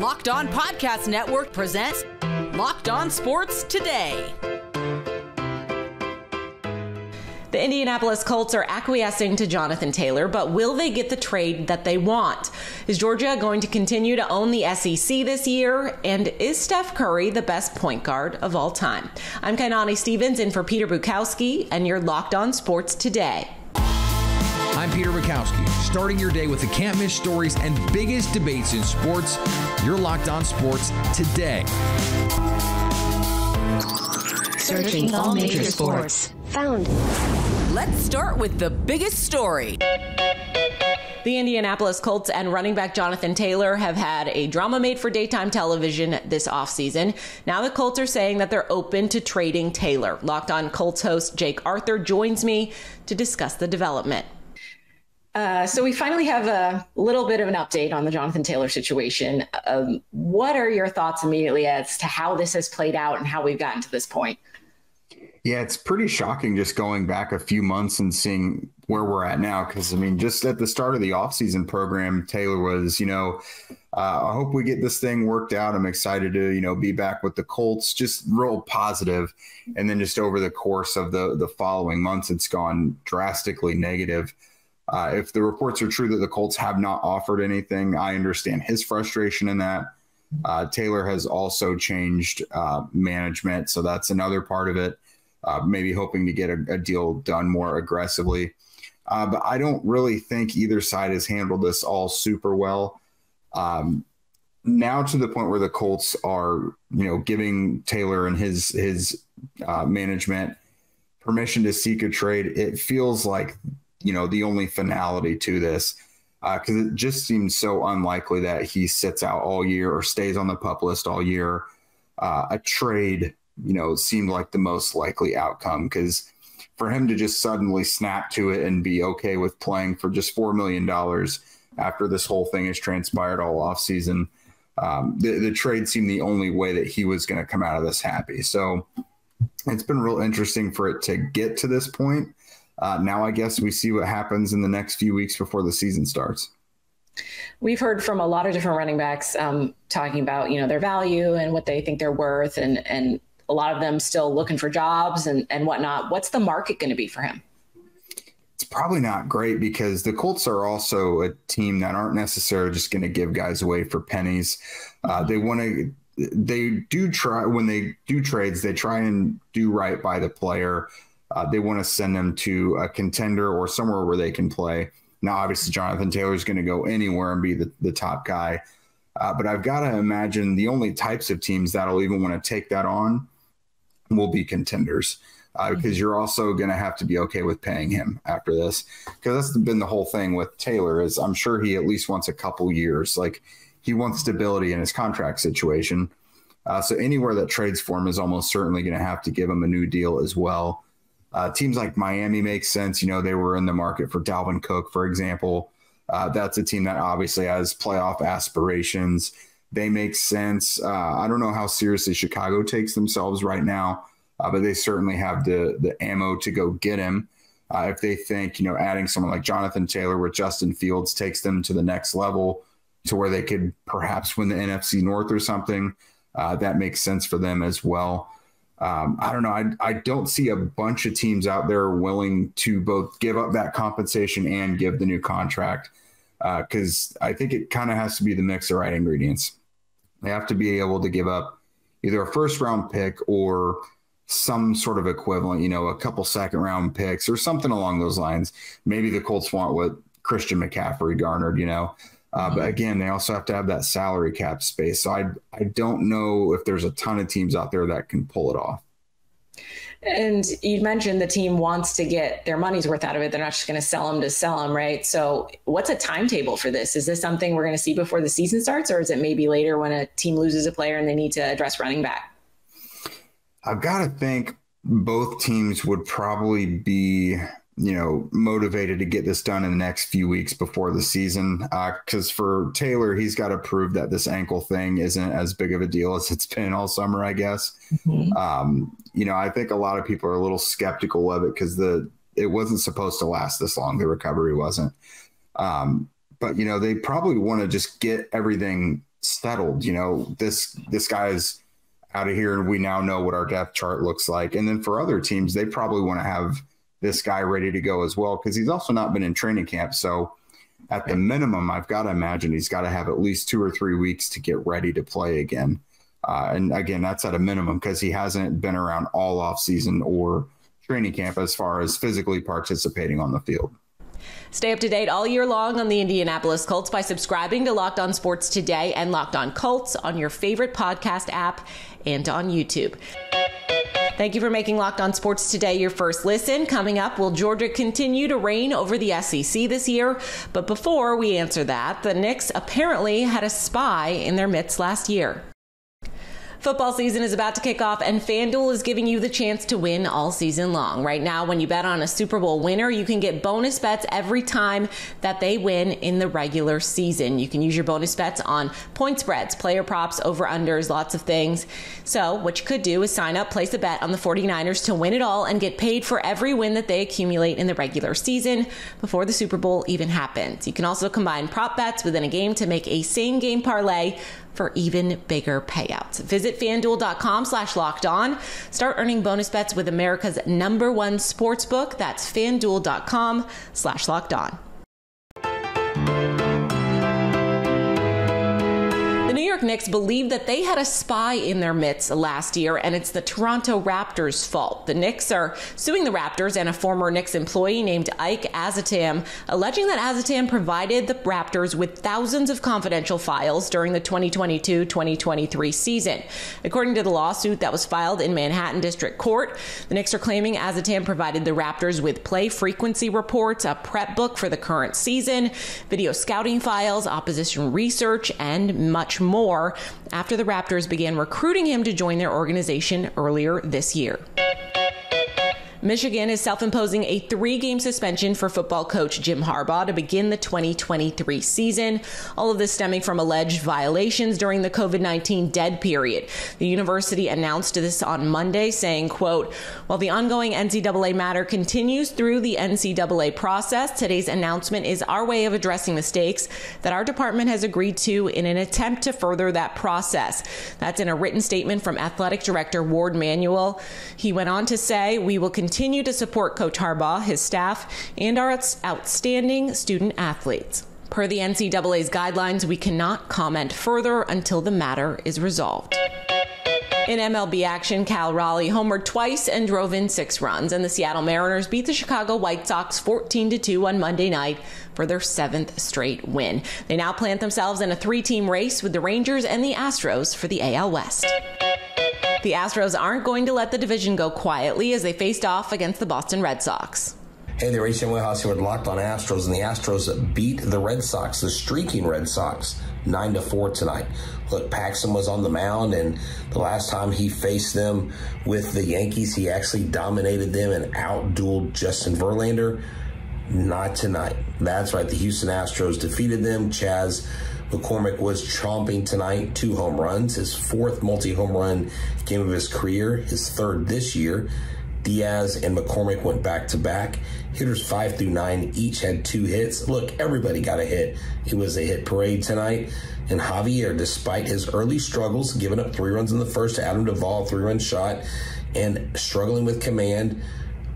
Locked On Podcast Network presents Locked On Sports Today. The Indianapolis Colts are acquiescing to Jonathan Taylor, but will they get the trade that they want? Is Georgia going to continue to own the SEC this year? And is Steph Curry the best point guard of all time? I'm Kainani Stevens in for Peter Bukowski, and you're Locked On Sports Today. I'm Peter Bukowski, starting your day with the can't-miss stories and biggest debates in sports. You're Locked On Sports Today. Searching all major sports. Found. Let's start with the biggest story. The Indianapolis Colts and running back Jonathan Taylor have had a drama made for daytime television this offseason. Now the Colts are saying that they're open to trading Taylor. Locked On Colts host Jake Arthur joins me to discuss the development. So we finally have a little bit of an update on the Jonathan Taylor situation. What are your thoughts immediately as to how this has played out and how we've gotten to this point? Yeah, it's pretty shocking just going back a few months and seeing where we're at now. Because, I mean, just at the start of the offseason program, Taylor was, I hope we get this thing worked out. I'm excited to, be back with the Colts, just real positive. And then just over the course of the following months, it's gone drastically negative. If the reports are true that the Colts have not offered anything, I understand his frustration in that. Taylor has also changed management, so that's another part of it. Maybe hoping to get a deal done more aggressively. But I don't really think either side has handled this all super well. Now to the point where the Colts are, giving Taylor and his management permission to seek a trade, it feels like, the only finality to this, because it just seems so unlikely that he sits out all year or stays on the PUP list all year. A trade, seemed like the most likely outcome, because for him to just suddenly snap to it and be okay with playing for just $4 million after this whole thing has transpired all offseason, the trade seemed the only way that he was going to come out of this happy. So it's been real interesting for it to get to this point. Now I guess we see what happens in the next few weeks before the season starts. We've heard from a lot of different running backs talking about, their value and what they think they're worth, and a lot of them still looking for jobs and whatnot. What's the market going to be for him? It's probably not great, because the Colts are also a team that aren't necessarily just going to give guys away for pennies. They do try, when they do trades, they try and do right by the player. They want to send them to a contender or somewhere where they can play. Now, obviously, Jonathan Taylor is going to go anywhere and be the top guy. But I've got to imagine the only types of teams that'll even want to take that on will be contenders, because you're also going to have to be okay with paying him after this. Because that's been the whole thing with Taylor, is I'm sure he at least wants a couple years. Like, he wants stability in his contract situation. So anywhere that trades for him is almost certainly going to have to give him a new deal as well. Teams like Miami make sense. They were in the market for Dalvin Cook, for example. That's a team that obviously has playoff aspirations. They make sense. I don't know how seriously Chicago takes themselves right now, but they certainly have the ammo to go get him. If they think, adding someone like Jonathan Taylor with Justin Fields takes them to the next level to where they could perhaps win the NFC North or something, that makes sense for them as well. I don't know. I don't see a bunch of teams out there willing to both give up that compensation and give the new contract, because I think it kind of has to be the mix of right ingredients. They have to be able to give up either a first-round pick or some sort of equivalent, a couple second-round picks or something along those lines. Maybe the Colts want what Christian McCaffrey garnered, But again, they also have to have that salary cap space. So I don't know if there's a ton of teams out there that can pull it off. And you mentioned the team wants to get their money's worth out of it. They're not just going to sell them to sell them, right? So what's a timetable for this? Is this something we're going to see before the season starts, or is it maybe later when a team loses a player and they need to address running back? I've got to think both teams would probably be motivated to get this done in the next few weeks before the season. Because for Taylor, he's got to prove that this ankle thing isn't as big of a deal as it's been all summer, I guess. Mm-hmm. I think a lot of people are a little skeptical of it because it wasn't supposed to last this long. The recovery wasn't. But they probably want to just get everything settled. This guy is out of here, and we now know what our depth chart looks like. And then for other teams, they probably want to have this guy ready to go as well, because he's also not been in training camp. So at the minimum, I've got to imagine he's got to have at least 2 or 3 weeks to get ready to play again. And again, that's at a minimum, because he hasn't been around all off season or training camp as far as physically participating on the field. Stay up to date all year long on the Indianapolis Colts by subscribing to Locked On Sports Today and Locked On Colts on your favorite podcast app and on YouTube. Thank you for making Locked On Sports Today your first listen. Coming up, will Georgia continue to reign over the SEC this year? But before we answer that, the Knicks apparently had a spy in their midst last year. Football season is about to kick off, and FanDuel is giving you the chance to win all season long. Right now, when you bet on a Super Bowl winner, you can get bonus bets every time that they win in the regular season. You can use your bonus bets on point spreads, player props, over-unders, lots of things. So what you could do is sign up, place a bet on the 49ers to win it all, and get paid for every win that they accumulate in the regular season before the Super Bowl even happens. You can also combine prop bets within a game to make a same-game parlay for even bigger payouts. Visit FanDuel.com/lockedon. Start earning bonus bets with America's #1 sportsbook. That's FanDuel.com/lockedon. The New York Knicks believe that they had a spy in their midst last year, and it's the Toronto Raptors' fault. The Knicks are suing the Raptors and a former Knicks employee named Ike Azotam, alleging that Azotam provided the Raptors with thousands of confidential files during the 2022-2023 season. According to the lawsuit that was filed in Manhattan District Court, the Knicks are claiming Azotam provided the Raptors with play frequency reports, a prep book for the current season, video scouting files, opposition research, and much more after the Raptors began recruiting him to join their organization earlier this year. Michigan is self-imposing a 3-game suspension for football coach Jim Harbaugh to begin the 2023 season. All of this stemming from alleged violations during the COVID-19 dead period. The university announced this on Monday, saying, quote, "While the ongoing NCAA matter continues through the NCAA process, today's announcement is our way of addressing mistakes that our department has agreed to in an attempt to further that process." That's in a written statement from Athletic Director Ward Manuel. He went on to say, "We will continue to support Coach Harbaugh, his staff, and our outstanding student athletes. Per the NCAA's guidelines, we cannot comment further until the matter is resolved." In MLB action, Cal Raleigh homered twice and drove in 6 runs, and the Seattle Mariners beat the Chicago White Sox 14-2 on Monday night for their 7th straight win. They now plant themselves in a 3-team race with the Rangers and the Astros for the AL West. The Astros aren't going to let the division go quietly as they faced off against the Boston Red Sox. Hey there, H.M. Wayhouse here with Locked On Astros, and the Astros beat the Red Sox, the streaking Red Sox, 9-4 tonight. Look, Paxton was on the mound, and the last time he faced them with the Yankees, he actually dominated them and outdueled Justin Verlander. Not tonight. That's right, the Houston Astros defeated them. Chaz McCormick was chomping tonight, 2 home runs, his 4th multi-home run game of his career, his 3rd this year. Diaz and McCormick went back-to-back. Hitters 5 through 9 each had 2 hits. Look, everybody got a hit. It was a hit parade tonight. And Javier, despite his early struggles, giving up 3 runs in the first to Adam Duvall, 3-run shot, and struggling with command,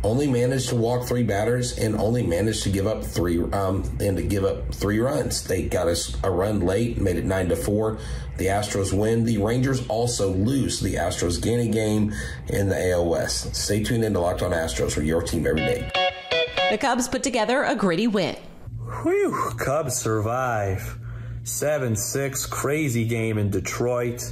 only managed to walk 3 batters and only managed to give up 3 runs. They got a run late, made it 9-4. The Astros win. The Rangers also lose. The Astros gain a game in the AL West. Stay tuned in to Locked On Astros for your team every day. The Cubs put together a gritty win. Whew, Cubs survive. 7-6, crazy game in Detroit.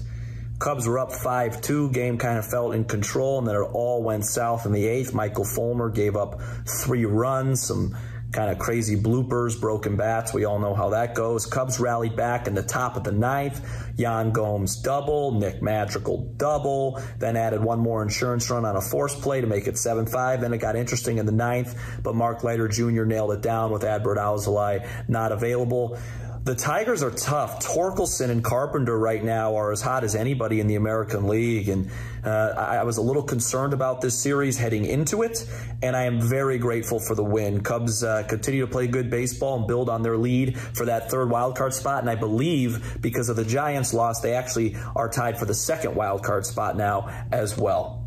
Cubs were up 5-2. Game kind of felt in control, and then it all went south in the 8th. Michael Fulmer gave up 3 runs, some kind of crazy bloopers, broken bats. We all know how that goes. Cubs rallied back in the top of the 9th. Yan Gomes double, Nick Madrigal double, then added 1 more insurance run on a force play to make it 7-5. Then it got interesting in the 9th, but Mark Leiter Jr. nailed it down with Adbert Alzolay not available. The Tigers are tough. Torkelson and Carpenter right now are as hot as anybody in the American League, and I was a little concerned about this series heading into it, and I am very grateful for the win. Cubs continue to play good baseball and build on their lead for that third wildcard spot, and I believe because of the Giants' loss, they actually are tied for the second wildcard spot now as well.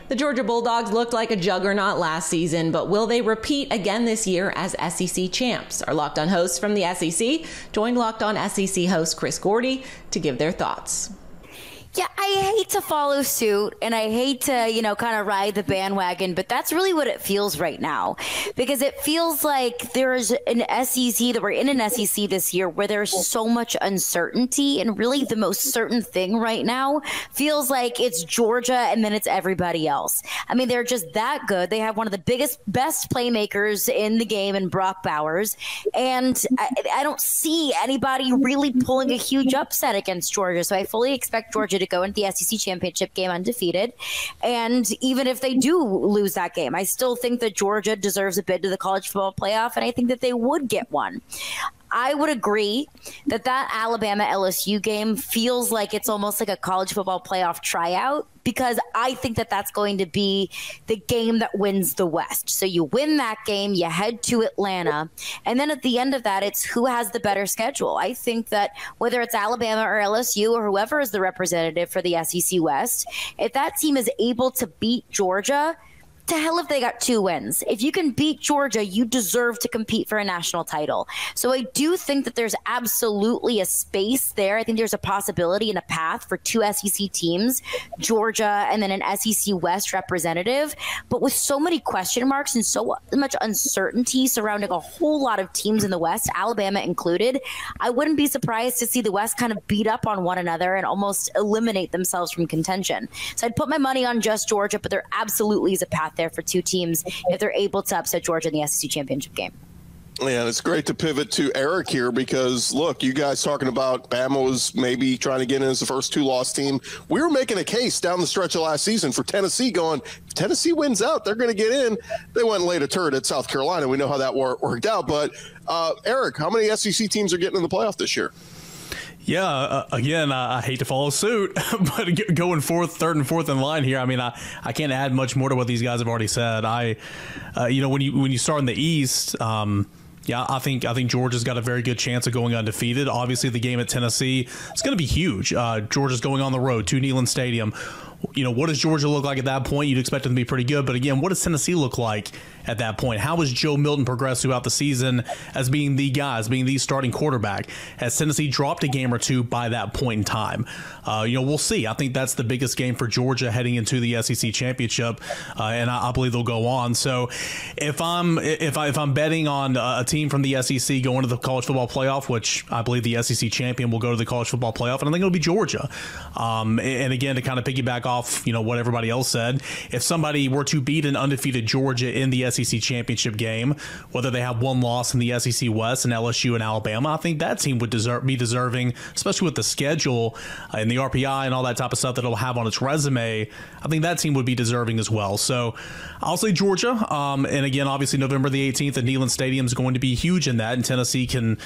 The Georgia Bulldogs looked like a juggernaut last season, but will they repeat again this year as SEC champs? Our Locked On hosts from the SEC joined Locked On SEC host Chris Gordy to give their thoughts. Yeah, I hate to follow suit and I hate to, kind of ride the bandwagon, but that's really what it feels right now, because it feels like there's an SEC that we're in an SEC this year where there's so much uncertainty, and really the most certain thing right now feels like it's Georgia and then it's everybody else. I mean, they're just that good. They have one of the best playmakers in the game in Brock Bowers, and I don't see anybody really pulling a huge upset against Georgia, so I fully expect Georgia to go into the SEC championship game undefeated. And even if they do lose that game, I still think that Georgia deserves a bid to the college football playoff, and I think that they would get one. I would agree that Alabama-LSU game feels like it's almost like a college football playoff tryout, because I think that that's going to be the game that wins the West. So you win that game, you head to Atlanta, and then at the end of that, it's who has the better schedule. I think that whether it's Alabama or LSU or whoever is the representative for the SEC West, if that team is able to beat Georgia, to hell if they got 2 wins. If you can beat Georgia, you deserve to compete for a national title. So I do think that there's absolutely a space there. I think there's a possibility and a path for 2 SEC teams, Georgia and then an SEC West representative. But with so many question marks and so much uncertainty surrounding a whole lot of teams in the West, Alabama included, I wouldn't be surprised to see the West kind of beat up on one another and almost eliminate themselves from contention. So I'd put my money on just Georgia, but there absolutely is a path there for 2 teams if they're able to upset Georgia in the SEC championship game. Yeah, it's great to pivot to Eric here, because look, you guys talking about Bama was maybe trying to get in as the first 2-loss team. We were making a case down the stretch of last season for Tennessee, going, if Tennessee wins out, they're going to get in. They went and laid a turd at South Carolina. We know how that worked out. But Eric, how many SEC teams are getting in the playoff this year? Yeah, again, I hate to follow suit, but going third and fourth in line here, I mean, I can't add much more to what these guys have already said. When you start in the East, I think Georgia's got a very good chance of going undefeated. Obviously, the game at Tennessee, it's going to be huge. Georgia's going on the road to Neyland Stadium. What does Georgia look like at that point? You'd expect them to be pretty good. But again, what does Tennessee look like at that point? How has Joe Milton progressed throughout the season as being the starting quarterback? Has Tennessee dropped a game or 2 by that point in time? We'll see. I think that's the biggest game for Georgia heading into the SEC championship, and I believe they'll go on. So if I'm betting on a team from the SEC going to the college football playoff, which I believe the SEC champion will go to the college football playoff, and I think it'll be Georgia. And again, to kind of piggyback off what everybody else said, if somebody were to beat an undefeated Georgia in the SEC championship game, whether they have 1 loss in the SEC West and LSU and Alabama, I think that team would be deserving, especially with the schedule and the RPI and all that type of stuff that it'll have on its resume. I think that team would be deserving as well. So I'll say Georgia. And again, obviously November the 18th at Neyland Stadium is going to be huge in that, and Tennessee can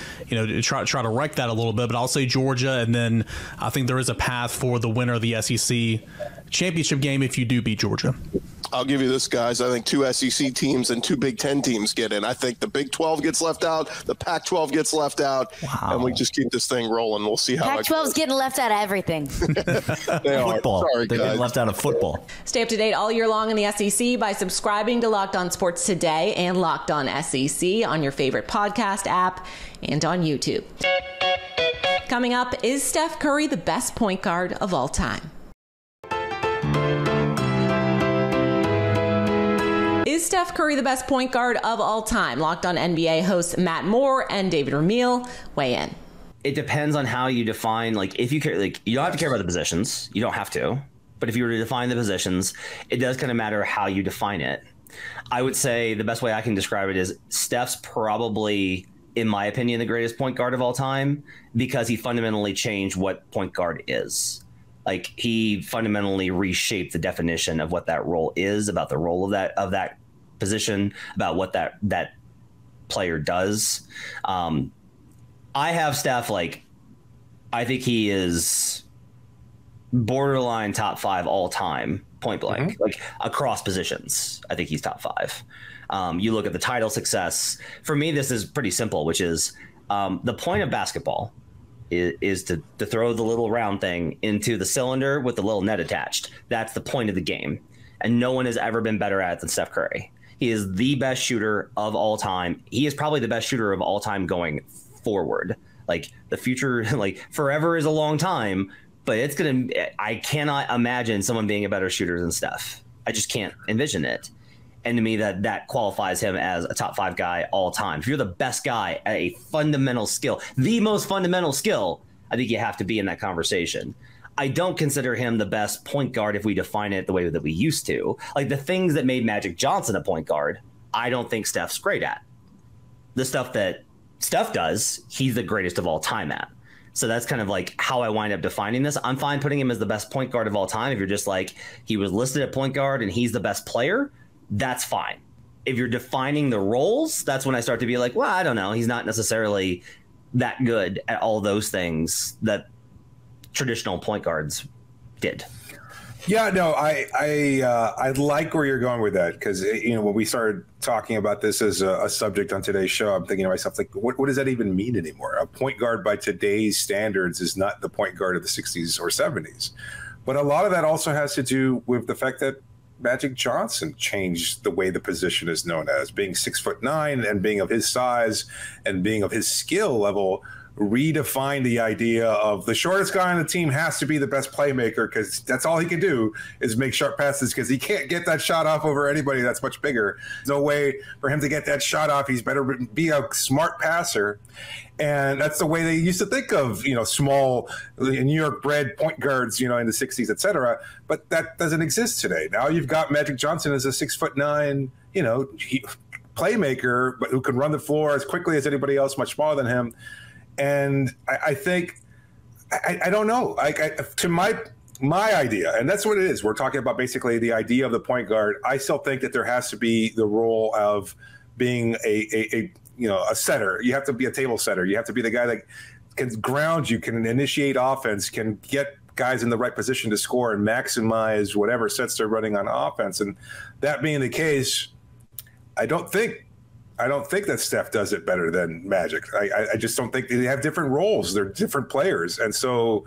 try to wreck that a little bit. But I'll say Georgia, and then I think there is a path for the winner of the SEC championship game if you do beat Georgia. I'll give you this, guys. I think 2 SEC teams and 2 Big Ten teams get in. I think the Big 12 gets left out, the Pac-12 gets left out, and we just keep this thing rolling. We'll see how Pac-12's getting left out of everything. Football. Sorry, they're getting left out of football. Stay up to date all year long in the SEC by subscribing to Locked On Sports Today and Locked On SEC on your favorite podcast app and on YouTube. Coming up, is Steph Curry the best point guard of all time? Is Steph Curry the best point guard of all time? Locked On NBA hosts Matt Moore and David Ramil weigh in. It depends on how you define, if you care, you don't have to care about the positions. You don't have to. But if you were to define the positions, it does kind of matter how you define it. I would say the best way I can describe it is Steph's probably, in my opinion, the greatest point guard of all time, because he fundamentally changed what point guard is. He fundamentally reshaped the definition of what that role is, about the role of that position, about what that player does. I have Steph, like, I think he is borderline top 5 all time, point blank, like across positions. I think he's top 5. You look at the title success. For me, this is pretty simple, which is the point of basketball is to throw the little round thing into the cylinder with the little net attached. That's the point of the game. And no one has ever been better at it than Steph Curry. He is the best shooter of all time. He is probably the best shooter of all time going forward. Like, the future, like, forever is a long time, but I cannot imagine someone being a better shooter than Steph. I just can't envision it. And to me, that qualifies him as a top 5 guy all time. If you're the best guy at a fundamental skill, the most fundamental skill, I think you have to be in that conversation. I don't consider him the best point guard if we define it the way that we used to. Like, the things that made Magic Johnson a point guard, I don't think Steph's great at. The stuff that Steph does, he's the greatest of all time at. So that's kind of like how I wind up defining this. I'm fine putting him as the best point guard of all time. If you're just like, he was listed at point guard and he's the best player, that's fine. If you're defining the roles, that's when I start to be like, well, I don't know. He's not necessarily that good at all those things that traditional point guards did. Yeah, no, I like where you're going with that, because, you know, when we started talking about this as a subject on today's show, I'm thinking to myself, like, what does that even mean anymore? A point guard by today's standards is not the point guard of the 60s or 70s. But a lot of that also has to do with the fact that Magic Johnson changed the way the position is known as. Being 6'9" and being of his size and being of his skill level redefine the idea of the shortest guy on the team has to be the best playmaker, because that's all he can do is make sharp passes, because he can't get that shot off over anybody that's much bigger. There's no way for him to get that shot off. He's better be a smart passer. And that's the way they used to think of, you know, small New York bred point guards, you know, in the 60s, et cetera. But that doesn't exist today. Now you've got Magic Johnson as a 6'9", you know, playmaker, but who can run the floor as quickly as anybody else, much smaller than him. And I think, I don't know, to my idea, and that's what it is. We're talking about basically the idea of the point guard. I still think that there has to be the role of being a setter. You have to be a table setter. You have to be the guy that can ground you, can initiate offense, can get guys in the right position to score and maximize whatever sets they're running on offense. And that being the case, I don't think that Steph does it better than Magic. I just don't think they have different roles. They're different players. And so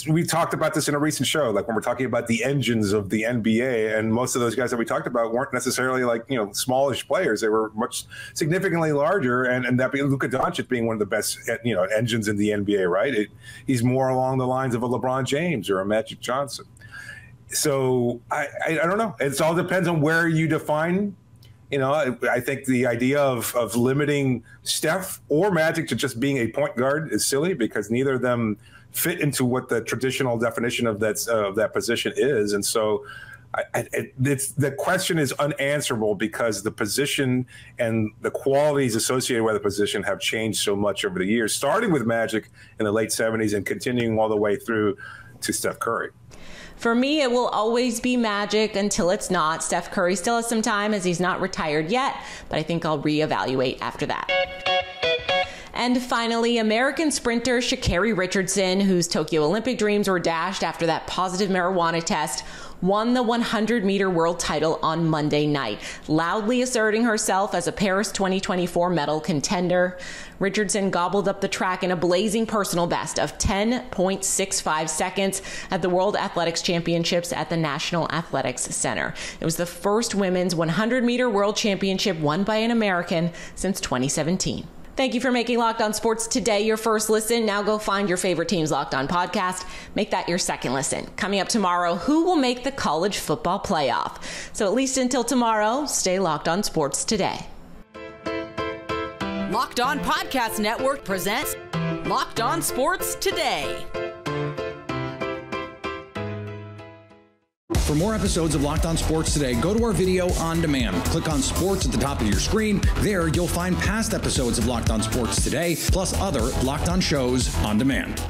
we talked about this in a recent show, like when we're talking about the engines of the NBA, and most of those guys that we talked about weren't necessarily like, you know, smallish players. They were much significantly larger, and that being Luka Doncic being one of the best, you know, engines in the NBA, right? He's more along the lines of a LeBron James or a Magic Johnson. So I don't know. It all depends on where you define. You know, I think the idea of limiting Steph or Magic to just being a point guard is silly, because neither of them fit into what the traditional definition of that position is. And so the question is unanswerable, because the position and the qualities associated with the position have changed so much over the years, starting with Magic in the late 70s and continuing all the way through to Steph Curry. For me, it will always be Magic until it's not. Steph Curry still has some time, as he's not retired yet, but I think I'll reevaluate after that. And finally, American sprinter Sha'Carri Richardson, whose Tokyo Olympic dreams were dashed after that positive marijuana test, won the 100-meter world title on Monday night, loudly asserting herself as a Paris 2024 medal contender. Richardson gobbled up the track in a blazing personal best of 10.65 seconds at the World Athletics Championships at the National Athletics Center. It was the first women's 100-meter world championship won by an American since 2017. Thank you for making Locked On Sports today your first listen. Now go find your favorite team's Locked On podcast. Make that your second listen. Coming up tomorrow, who will make the college football playoff? So at least until tomorrow, stay Locked On Sports today. Locked On Podcast Network presents Locked On Sports Today. For more episodes of Locked On Sports Today, go to our video on demand. Click on Sports at the top of your screen. There, you'll find past episodes of Locked On Sports Today, plus other Locked On shows on demand.